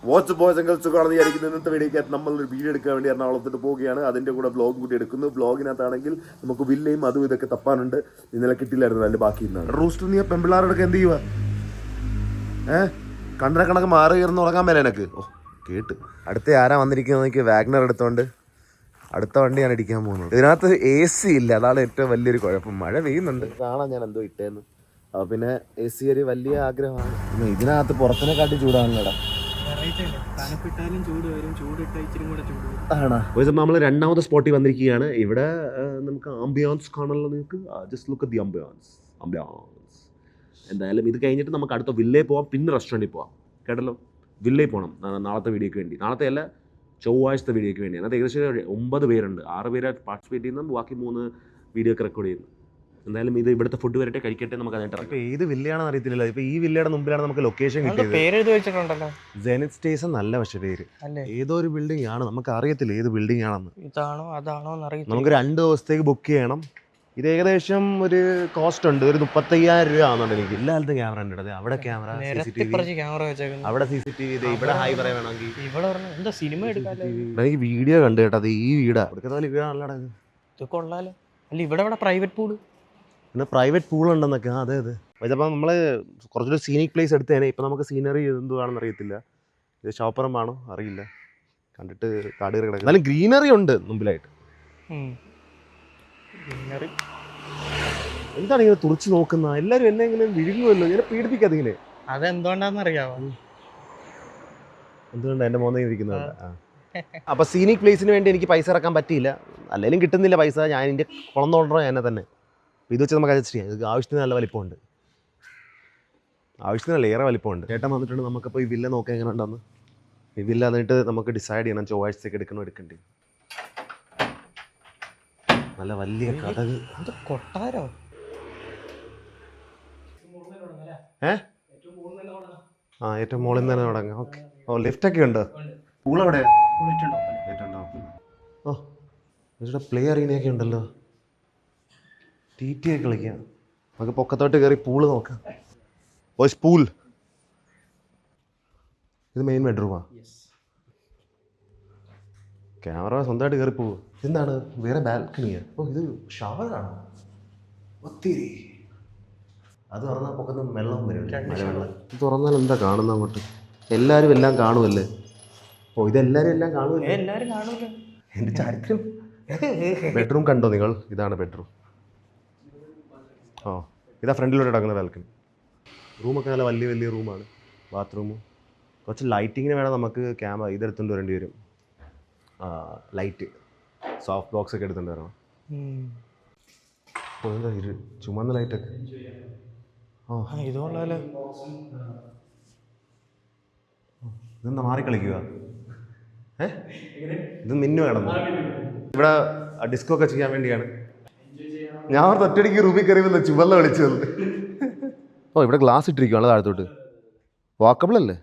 What's boys and girls സുഖമാണെന്ന് വിചാരിക്കുന്നത്. ഇന്നത്തെ വീഡിയോക്കകത്ത് നമ്മളൊരു വീഡിയോ എടുക്കാൻ വേണ്ടി എറണാകുളത്തോട്ട് പോവുകയാണ്. അതിൻ്റെ കൂടെ വ്ളോഗ് കൂടി എടുക്കുന്നു. വ്ളോഗിനകത്താണെങ്കിൽ നമുക്ക് വില്ലയും അതും ഇതൊക്കെ തപ്പാനുണ്ട്. ഇന്നലെ കിട്ടില്ലായിരുന്നു, അതിൻ്റെ ബാക്കി ഇന്നാണ്. റൂസ്റ്റർ നീ പെമ്പിള്ളാരോടൊക്കെ എന്ത് ചെയ്യുക? കണ്ടര കണക്ക് മാറി കയറുന്ന ഉറങ്ങാൻ മേലെ എനിക്ക്. ഓ കേട്ട് അടുത്ത ആരാ വന്നിരിക്കുന്നത് എനിക്ക് വാഗ്നർ എടുത്തോണ്ട് അടുത്ത വണ്ടിയാണ് ഇടിക്കാൻ പോകുന്നത്. ഇതിനകത്ത് AC ഇല്ല, അതാണ് ഏറ്റവും വലിയൊരു കുഴപ്പം. മഴ പെയ്യുന്നുണ്ട്, കാണാൻ ഞാൻ എന്തോ ഇട്ടേന്ന്. അപ്പോൾ പിന്നെ AC ഒരു വലിയ ആഗ്രഹമാണ്. ഇതിനകത്ത് പുറത്തിനെക്കാട്ടി ചൂടാണല്ലോടാ. നമ്മൾ രണ്ടാമത്തെ സ്പോട്ടിൽ വന്നിരിക്കുകയാണ്. ഇവിടെ നമുക്ക് ആംബിയൻസ് കാണാനല്ലോ. നിങ്ങൾക്ക് just look at the ambience. എന്തായാലും ഇത് കഴിഞ്ഞിട്ട് നമുക്ക് അടുത്ത വില്ലേ പോവാം, പിന്നെ റെസ്റ്റോറൻറ്റിൽ പോവാം. കേട്ടല്ലോ, വില്ലേ പോകണം നാളത്തെ വീഡിയോയ്ക്ക് വേണ്ടി. നാളത്തെ അല്ല, ചൊവ്വാഴ്ചത്തെ വീഡിയോയ്ക്ക് വേണ്ടി. അതിനകത്ത് ഏകദേശം 9 പേരുണ്ട്. 6 പേര് പാർട്ടിസിപ്പേറ്റ് ചെയ്യുന്നു, ബാക്കി 3 വീഡിയോ ഒക്കെ റെക്കോർഡ് ചെയ്യുന്നു. എന്തായാലും ഇത് ഇവിടുത്തെ ഫുഡ് വരട്ടെ, കഴിക്കട്ടെ, നമുക്ക് അതിനായിട്ട് ഇറക്കാം. ഇപ്പോൾ ഏത് വില്ലയാണെന്ന് അറിയത്തില്ല. ഇപ്പോൾ ഈ വില്ലയുടെ മുമ്പിലാണ് നമുക്ക് ലൊക്കേഷൻ കിട്ടിയത്. ജെനിത് സ്റ്റേഷൻ നല്ല, പക്ഷേ പേര് ഏതോ ഒരു ബിൽഡിംഗ് ആണ്, നമുക്ക് അറിയത്തില്ല ഏത് ബിൽഡിംഗ് ആണെന്ന്. ഇതാണോ അതാണോ എന്നറിയില്ല. നമുക്ക് 2 ദിവസത്തേക്ക് ബുക്ക് ചെയ്യണം. ഇത് ഏകദേശം ഒരു കോസ്റ്റ് ഉണ്ട്, ഒരു 35,000 രൂപ ആവുന്നുണ്ട്. എനിക്ക് എല്ലായിടത്തും ക്യാമറ ഉണ്ട്. അതെ, അവിടെ ക്യാമറ, അവിടെ CCTV, ഇവിടെ ഹൈ പറയാൻ വേണമെങ്കിൽ എന്താ സിനിമ എടുക്കാല്ലോ. എനിക്ക് വീഡിയോ കണ്ടു കേട്ടോ. അത് ഈ വീടാ, വീടാണല്ലോ ഇത്. കൊള്ളാലോ. അല്ല ഇവിടെ പ്രൈവറ്റ് പൂള്, പിന്നെ പ്രൈവറ്റ് പൂൾ ഉണ്ടെന്നൊക്കെ. അതെ അതെ. ഇതിപ്പോൾ നമ്മൾ കുറച്ചൊരു സീനിക് പ്ലേസ് എടുത്തേനെ. ഇപ്പം നമുക്ക് സീനറി എന്തുവാണെന്ന് അറിയത്തില്ല. ഇത് ഷോപ്പറമ്പാണോ അറിയില്ല, കണ്ടിട്ട് കാട് കയറി കിടക്കും. എന്നാലും ഗ്രീനറി ഉണ്ട് മുമ്പിലായിട്ട്. എന്താണ് ഇങ്ങനെ തുറച്ച് നോക്കുന്ന? എല്ലാവരും എന്നെ ഇങ്ങനെ വിഴുങ്ങുമല്ലോ. ഇങ്ങനെ പീഡിപ്പിക്കാതെ ഇങ്ങനെ. അതെന്തുകൊണ്ടാന്നറിയാവോ? എന്തുകൊണ്ടാണ് എൻ്റെ മോനെ ഇരിക്കുന്നത്? അപ്പോൾ സീനിക് പ്ലേസിന് വേണ്ടി എനിക്ക് പൈസ ഇറക്കാൻ പറ്റിയില്ല. അല്ലെങ്കിലും കിട്ടുന്നില്ല പൈസ. ഞാൻ എൻ്റെ കുളം തോണ്ടണോ എന്നെ തന്നെ. ഇത് വെച്ച് നമുക്ക് അഡ്ജസ്റ്റ് ചെയ്യാം. ഇത് ആവശ്യത്തിന് നല്ല വലിപ്പമുണ്ട്, ആവശ്യത്തിനല്ല ഏറെ വലിപ്പമുണ്ട്. ചേട്ടൻ വന്നിട്ടുണ്ട്. നമുക്കപ്പോൾ ഈ വില്ല നോക്കാൻ എങ്ങനെ ഉണ്ടെന്ന്. ഈ വില്ല എന്നിട്ട് നമുക്ക് ഡിസൈഡ് ചെയ്യണം ചൊവ്വാഴ്ചത്തേക്ക് എടുക്കണോ എടുക്കണ്ടേ. നല്ല വലിയ കഥക്. കൊട്ടാരോ? ഏറ്റവും മുകളിൽ നിന്ന് തന്നെ തുടങ്ങാം. ഓക്കെ. ഓ, ലിഫ്റ്റൊക്കെ ഉണ്ട്. പൂളെവിടെ? ഓ, ഇവിടെ പ്ലേ അറീനയൊക്കെ ഉണ്ടല്ലോ. TT ഒക്കെ കളിക്കാം. നമുക്ക് പൊക്കത്തോട്ട് കയറി പൂള് നോക്കാം. പൂൾ. ഇത് മെയിൻ ബെഡ്റൂമാ. ക്യാമറ സ്വന്തമായിട്ട് കയറി പോകും. എന്താണ് വേറെ ബാൽക്കണിയാ? ഓ, ഇത് ഷവറാണോ? ഒത്തിരി. അത് തുറന്നാൽ പൊക്കത്ത് വെള്ളം വരും. ഇത് തുറന്നാൽ എന്താ കാണുന്ന അങ്ങോട്ട്? എല്ലാവരും എല്ലാം കാണുമല്ലേ? ഓ, ഇതെല്ലാവരും എല്ലാം കാണുമല്ലേ? എൻ്റെ ചരിത്രം. ബെഡ്റൂം കണ്ടോ നിങ്ങൾ? ഇതാണ് ബെഡ്റൂം. ഓ, ഇതാ ഫ്രണ്ടിലോട്ട് കിടക്കുന്ന ബാൽക്കണി. റൂമൊക്കെ നല്ല വലിയ വലിയ റൂമാണ്. ബാത്റൂമും കുറച്ച് ലൈറ്റിങ്ങിന് വേണം നമുക്ക്. ക്യാമറ ഇതെടുത്തുകൊണ്ട് വരേണ്ടി വരും. ലൈറ്റ് സോഫ്റ്റ് ബോക്സ് ഒക്കെ എടുത്തുകൊണ്ട് വരണം. എന്താ ഇത് ചുമന്ന ലൈറ്റൊക്കെ? ഇതെന്താ മാറി കളിക്കുക? ഇത് മിന്നു കിടന്നു. ഇവിടെ ഡിസ്കോ ഒക്കെ ചെയ്യാൻ വേണ്ടിയാണ്. ഞാൻ ഒറ്റയടിക്ക് റൂമിൽ കയറിയല്ലോ ചുവന്ന കളിച്ചത്. ഓ, ഇവിടെ ഗ്ലാസ് ഇട്ടിരിക്കുവാണ് താഴത്തോട്ട്. വാക്കബിൾ അല്ലേ?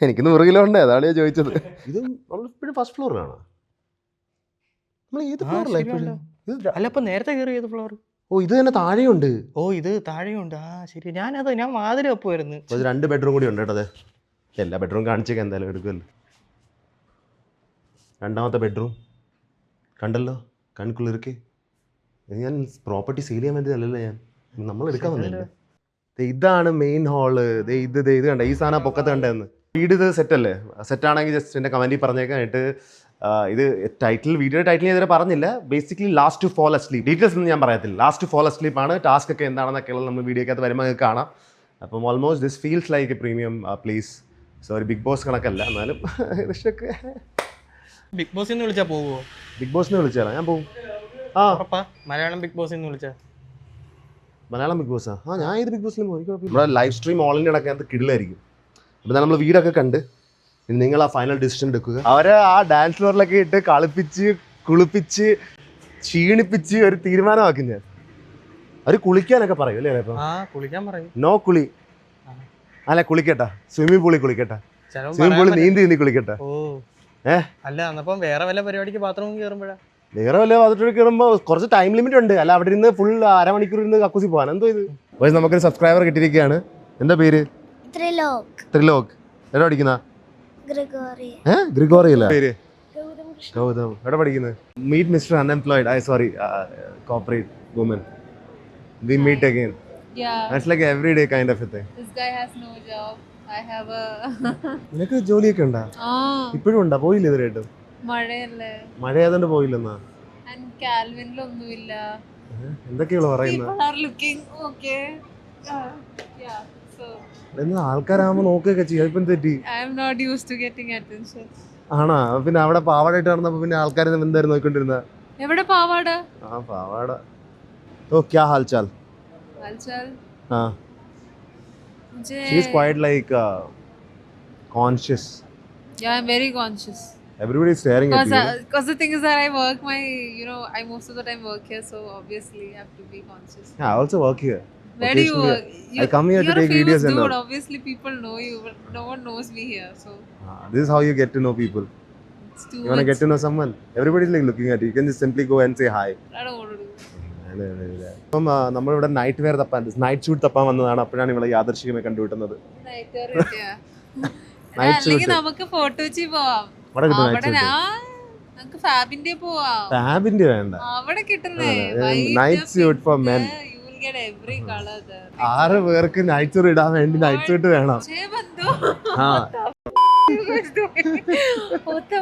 എനിക്ക് 100 കിലോ ഉണ്ട്, അതാണ് ഞാൻ ചോദിച്ചത്. ഇത് നമ്മളിപ്പോഴും ഫസ്റ്റ് ഫ്ലോറിലാണ്. നമ്മൾ ഏത് ഫ്ലോറിലാണ്? നേരത്തെ കയറിയത് ഫ്ലോർ. ഓ, ഇത് തന്നെ താഴെയുണ്ട്. ഓ, ഇത് താഴെയുണ്ട്. ശരി. ഞാൻ വാതിൽ വെപ്പുമായിരുന്നു. 2 ബെഡ്റൂം കൂടി ഉണ്ട് കേട്ടോ. അതെ, എല്ലാ ബെഡ്റൂം കാണിച്ചേക്കാം. എന്തായാലും എടുക്കുമല്ലോ. രണ്ടാമത്തെ ബെഡ്റൂം കണ്ടല്ലോ, കൺകുളിർക്കെ. ഞാൻ പ്രോപ്പർട്ടി സെയിൽ ചെയ്യാൻ വേണ്ടിയല്ലല്ലോ, നമ്മൾ എടുക്കാൻ വന്നില്ല. ഇതാണ് മെയിൻ ഹാള്. ഇത് കണ്ട ഈ സാധനം പൊക്കത്ത് കണ്ടെന്ന്. വീട് ഇത് സെറ്റല്ലേ? സെറ്റാണെങ്കിൽ ജസ്റ്റ് എൻ്റെ കമൻറ്റിൽ പറഞ്ഞേക്കാനായിട്ട്. ഇത് വീഡിയോ ടൈറ്റിൽ ഞാൻ ഇതുവരെ പറഞ്ഞില്ല. Basically last to fall asleep. Details ഒന്നും ഞാൻ പറയത്തില്ല. ലാസ്റ്റ് ടു ഫോൾ അസ്ലീപ്പ് ആണ്. ടാസ്ക് ഒക്കെ എന്താണെന്നൊക്കെയുള്ള നമ്മൾ വീഡിയോക്കകത്ത് വരുമ്പോൾ നിങ്ങൾക്ക് കാണാം. അപ്പം almost this feels like a premium place. Sorry, Bigg Boss കണക്കല്ല, എന്നാലും ഇതൊക്കെ. ബിഗ് ബോസിൽ നിന്ന് വിളിച്ചാൽ പോവോ? ബിഗ് ബോസിനെ വിളിച്ചാലോ? ഞാൻ പോകും. മലയാളം ബിഗ് ബോസിൽ നിന്ന് വിളിച്ചാൽ? മലയാളം ബിഗ് ബോസാ? ഞാൻ ഇത് ബിഗ് ബോസിലും പോകും. നമ്മുടെ ലൈവ് സ്ട്രീം ഓൾ ഇന്ത്യ അടക്കത്ത് കിടിലായിരിക്കും. അപ്പോൾ നമ്മൾ വീടൊക്കെ കണ്ട് നിങ്ങൾ ആ ഫൈനൽ ഡിസിഷൻ എടുക്കുക. അവരെ ആ ഡാൻസ് ഫ്ലോറിലൊക്കെ ഇട്ട് കളിപ്പിച്ച് കുളിപ്പിച്ച് ക്ഷീണിപ്പിച്ച് ഒരു തീരുമാനമാക്കി. ഞാൻ അവർ കുളിക്കാനൊക്കെ പറയും അല്ലേ? കുളിക്കാൻ പറയും. നോ കുളി അല്ല, കുളിക്കട്ടാ. സ്വിമ്മിംഗ് പൂളിൽ കുളിക്കട്ടാ. സ്വിമ്മിംഗ് പൂളിൽ നീന്തി കുളിക്കട്ടെ. അല്ല, എന്നപ്പം വേറെ വല്ല പരിപാടിക്ക് ബാത്റൂമിൽ കയറുമ്പോഴാ? വേറെ വല്ല ബാത്റൂമിൽ കയറുമ്പോൾ കുറച്ച് ടൈം ലിമിറ്റ് ഉണ്ട്. അല്ല, അവിടെ ഇരുന്ന് ഫുൾ അരമണിക്കൂർ ഇരുന്ന് കക്കൂസി പോകാൻ എന്തോ ഇത്. നമുക്കൊരു സബ്സ്ക്രൈബർ കിട്ടിയിരിക്കുകയാണ്. എന്താ പേര്? ത്രിലോക്. എവിടെ പഠിക്കുന്ന ഗ്രിഗോറിയല്ല പേര് ഗൗതം എവിടെ പഠിക്കുന്നത് meet mister unemployed sorry corporate woman we meet again Yeah, that's like every day kind of a thing this guy has no job. I have a. നിനക്ക് ജോലിയൊക്കെ ഉണ്ടാ ഇപ്പോഴും ഉണ്ടാ പോയില്ല ഇതുവരെയായിട്ടും മഴയല്ലേ മഴയായതുകൊണ്ട് പോയില്ലെന്നാ and കാൽവിനിലൊന്നുമില്ല. എന്തൊക്കെയുള്ള പറയുന്നത് People are looking okay. Yeah, so എന്നാ ആൾക്കാരാകുമ്പോ നോക്കുകയൊക്കെ ചെയ്യാം ഇപ്പം തെറ്റി I am not used to getting attention. ആണാ പിന്നെ അവിടെ പാവാടായിട്ട് നടന്നപ്പോ പിന്നെ ആൾക്കാർ എന്തായിരുന്നു നോക്കിക്കൊണ്ടിരുന്ന എവിടെ പാവാട? ആ പാവാട ഓ ക്യാ ഹാൽ ചാൽ ഹൽചാൽ ആ मुझे she is quite like conscious Yeah, I'm very conscious. Everybody is staring at you Because the thing is that I work my, I most of the time work here, so obviously I have to be conscious. I also work here. Where do you work? I come here to you're take a famous videos and dude. all. Obviously, people know you, but no one knows me here, so This is how you get to know people. it's too You want to much. get to know someone? Everybody's like looking at you. You can just simply go and say hi. I don't want to do. അപ്പം നമ്മളിവിടെ night wear തപ്പാൻ night shoot തപ്പാൻ വന്നതാണ് അപ്പോഴാണ് ഇവിടെ യാദർശികമായി കണ്ടുകിട്ടുന്നത് Night wear ഇല്ല. Night അല്ലെങ്കിൽ suit. നമുക്ക് photo വെച്ച് പോവാം. അവിടെ കിട്ടും അവിടെ നൈറ്റ് നമുക്ക് ഫാബിന്റെ പോവാം. ഫാബിന്റെ വേണ്ട അവിടെ കിട്ടുന്നേ. Night suit for men You will get every color there. 6 പേർക്ക് നൈറ്റ് സൂട്ട് ഇടാൻ വേണ്ടി നൈറ്റ് സൂട്ട് വേണം Che bando. ആ You guys doing? What the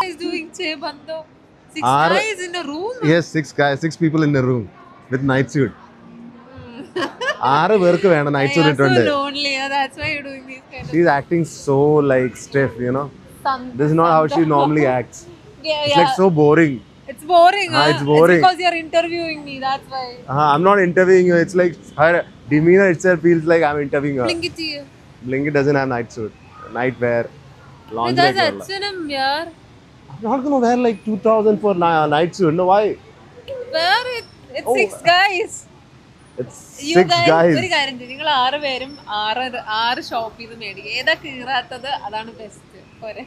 is doing Che bando? 6 Are- guys in a room. Yes 6 people in a room with night suit 6 പേർക്ക് വേണം night suit I am so ഇട്ടുണ്ട് lonely. Yeah, that's why you're doing these kind of. She's acting so like stiff, you know. This is not how she normally acts. Yeah, It's like so boring. It's boring. It's boring. It's because you're interviewing me. That's why. I'm not interviewing you. It's like her demeanor itself feels like I'm interviewing her. Blink it to you. Blinkit doesn't have night suit, night wear, laundry. That's H&M, yeah. I'm not gonna wear like 2,000 for night suit. No, why? Where it's Oh. 6 guys. It's You 6 guys. ഒരു കാര്യം ചെയ്യ്. നിങ്ങൾ 6 പേരും 6 shop ചെയ്ത് മേടിക്കുക. ഏതാ കീറാത്തത് അതാണ് best. പോരെ.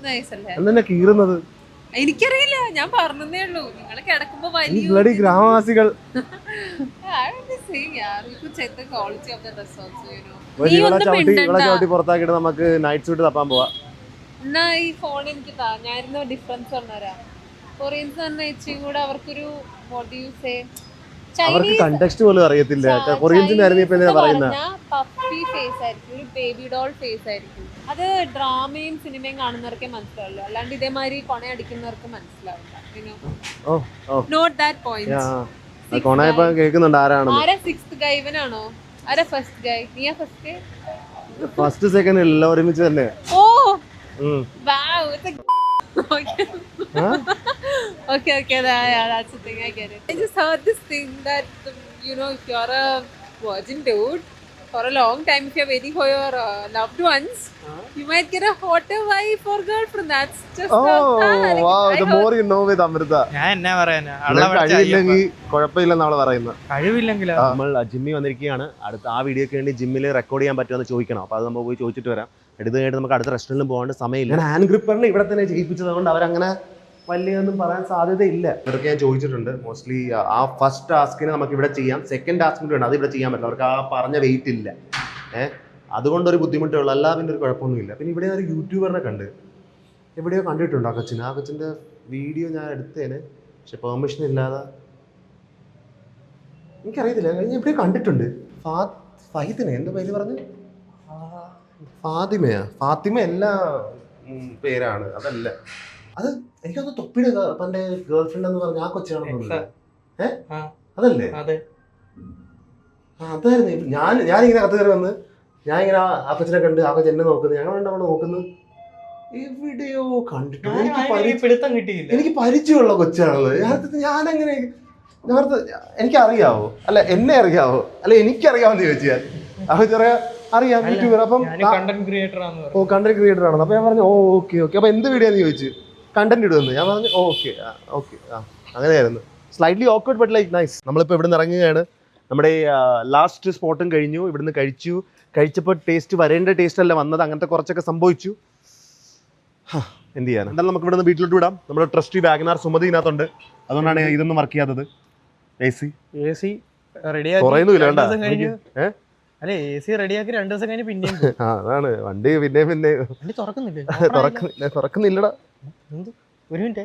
നൈസ് അല്ലേ? എന്തിനാ കീറുന്നത്? എനിക്കറിയില്ല, ഞാൻ പറഞ്ഞതേ ഉള്ളൂ. നിങ്ങൾ കിടക്കുമ്പോ ഈ വലിയ bloody ഗ്രാമവാസികൾ. Quality of the dress also, you know. ഇവളെ ചവിട്ടി പുറത്താക്കിയിട്ട് നമുക്ക് നൈറ്റ് സൂട്ട് തപ്പാൻ പോവാ. എന്നാ ഈ ഫോൺ എനിക്ക് താ. ഞാനിന്ന് ഡിഫറൻസ് പറഞ്ഞുതരാ. കൊറിയൻസ് തന്നെ ഇച്ചിരി കൂടെ അവർക്കൊരു what do you say? അവർക്ക് കണ്ടെക്സ്റ്റ് പോലും അറിയത്തില്ല. കൊറിയൻസിന്റെ ആയിരുന്നു ഇപ്പൊ എന്തിനാ പറയുന്നത്? പപ്പി ഫേസ് ആയിരിക്കും, ഒരു ബേബി ഡോൾ ഫേസ് ആയിരിക്കും. അത് ഡ്രാമയും സിനിമയും കാണുന്നവർക്കേ മനസ്സിലാവുള്ളൂ, അല്ലാണ്ട് ഇതേമാതിരി കൊണയടിക്കുന്നവർക്ക് മനസ്സിലാവില്ല. Not that point. കൊണയപ്പോ കേൾക്കുന്നുണ്ട് ആരാണെന്ന്. ആരാ 6th ഗൈ? ഇവനാണോ? ആരാ ഫസ്റ്റ് ഗൈ? നീയാ ഫസ്റ്റ്? ഫസ്റ്റ് സെക്കൻഡ് എല്ലാം ഒരുമിച്ച് തന്നെ. ഓ ഉം. wow, it's a okay. Okay, that's the thing, I get it. I just heard this thing that, if you're a virgin dude, for a long time, if you're waiting for your loved ones, you might get a hotter wife or girlfriend. That's just the more you know with Amrita. ഞാൻ എന്നാ പറയാനാ, കഴിവില്ലെങ്കിൽ കുഴപ്പമില്ലെന്ന് അവള് പറയുന്നത്. കഴിവില്ലെങ്കിലോ. നമ്മൾ ജിമ്മിൽ വന്നിരിക്കുകയാണ്. അടുത്ത ആ വീഡിയോക്ക് വേണ്ടി ജിമ്മിൽ റെക്കോർഡ് ചെയ്യാൻ പറ്റുമെന്ന് ചോദിക്കണം. അപ്പോൾ അത് നമ്മൾ പോയി ചോദിച്ചിട്ട് വരാം. എടുത്ത് കഴിഞ്ഞിട്ട് നമുക്ക് അടുത്ത റെസ്റ്റോറൻറ്റിലും പോകാണ്ട് സമയമില്ല. ഞാൻ ഹാൻഡ് ഗ്രിപ്പറിന് ഇവിടെ തന്നെ ചെയ്യിപ്പിച്ചത് കൊണ്ട് അവരങ്ങനെ വലിയൊന്നും പറയാൻ സാധ്യതയില്ല. ഇവർക്ക് ഞാൻ ചോദിച്ചിട്ടുണ്ട്. മോസ്റ്റ്ലി ആ ഫസ്റ്റ് ടാസ്കിന് നമുക്ക് ഇവിടെ ചെയ്യാം, സെക്കൻഡ് ടാസ്കിന് വേണം അത് ഇവിടെ ചെയ്യാൻ പറ്റില്ല. അവർക്ക് ആ പറഞ്ഞ വെയിറ്റ് ഇല്ല. അതുകൊണ്ടൊരു ബുദ്ധിമുട്ടേ ഉള്ളൂ, അല്ലാതെ പിന്നെ ഒരു കുഴപ്പമൊന്നുമില്ല. പിന്നെ ഇവിടെ ഒരു യൂട്യൂബറിനെ കണ്ട് എവിടെയോ കണ്ടിട്ടുണ്ട്. ആ കൊച്ചിൻ്റെ വീഡിയോ ഞാൻ എടുത്തേന്, പക്ഷെ പെർമിഷൻ ഇല്ലാതെ. എനിക്കറിയത്തില്ല, ഞാൻ എവിടെയോ കണ്ടിട്ടുണ്ട്. ഫഹിദിനെ എന്താ പേര് പറഞ്ഞു? ഫാത്തിമ എല്ലാ പേരാണ്, അതല്ല. അത് എനിക്കത് തൊപ്പിയുടെ തന്റെ ഗേൾ ഫ്രണ്ട് എന്ന് പറഞ്ഞ ആ കൊച്ചാണെന്ന് അതല്ലേ? അതായിരുന്നു. ഞാനിങ്ങനെ കത്ത് കയറി വന്ന് ഞാനിങ്ങനെ ആ കൊച്ചിനെ കണ്ട് ആ കൊച്ചു എന്നെ നോക്കുന്നത്, ഞങ്ങൾ അവിടെ നോക്കുന്നത് എവിടെയോ കണ്ടിട്ടുണ്ട്. എനിക്ക് പരിചയമുള്ള കൊച്ചാണത്. ഞാനങ്ങനെ എനിക്കറിയാവോ? അല്ല എന്നെ അറിയാവോ? അല്ല എനിക്കറിയാവോന്ന് ചോദിച്ചാൽ ആ ചെറിയ അറിയാം, യൂട്യൂബർ. അപ്പം കണ്ടന്റ് ക്രിയേറ്റർ ആണെന്ന്. അപ്പൊ ഞാൻ പറഞ്ഞു ഓക്കെ. അപ്പൊ എന്ത് വീഡിയോ എന്ന് ചോദിച്ചു. കണ്ടന്റ് ഇടുമെന്ന്. ഞാൻ പറഞ്ഞു ഓക്കെ. അങ്ങനെയായിരുന്നു. Slightly awkward but like nice. നമ്മളിപ്പോൾ ഇവിടുന്ന് ഇറങ്ങുകയാണ്. നമ്മുടെ ലാസ്റ്റ് സ്പോട്ടും കഴിഞ്ഞു. ഇവിടുന്ന് കഴിച്ചപ്പോൾ ടേസ്റ്റ് വരേണ്ട ടേസ്റ്റ് അല്ല വന്നത്. അങ്ങനത്തെ കുറച്ചൊക്കെ സംഭവിച്ചു. എന്ത് ചെയ്യാൻ? എന്തായാലും നമുക്ക് ഇവിടുന്ന് വീട്ടിലോട്ട് വിടാം. നമ്മുടെ ട്രസ്റ്റി വാഗനാർ സുമതി ഇതിനകത്തുണ്ട്, അതുകൊണ്ടാണ് ഇതൊന്നും വർക്ക് ചെയ്യാത്തത്. AC റെഡി കുറയുന്നില്ല. അല്ലെ AC റെഡിയാക്കി 2 ദിവസം കഴിഞ്ഞ് പിന്നെയും പോകും. ആ അതാണ് വണ്ടി പിന്നെ വണ്ടി തുറക്കുന്നില്ലേ? തുറക്കുന്നില്ലടാ. എന്ത്? ഒരു മിനിറ്റ്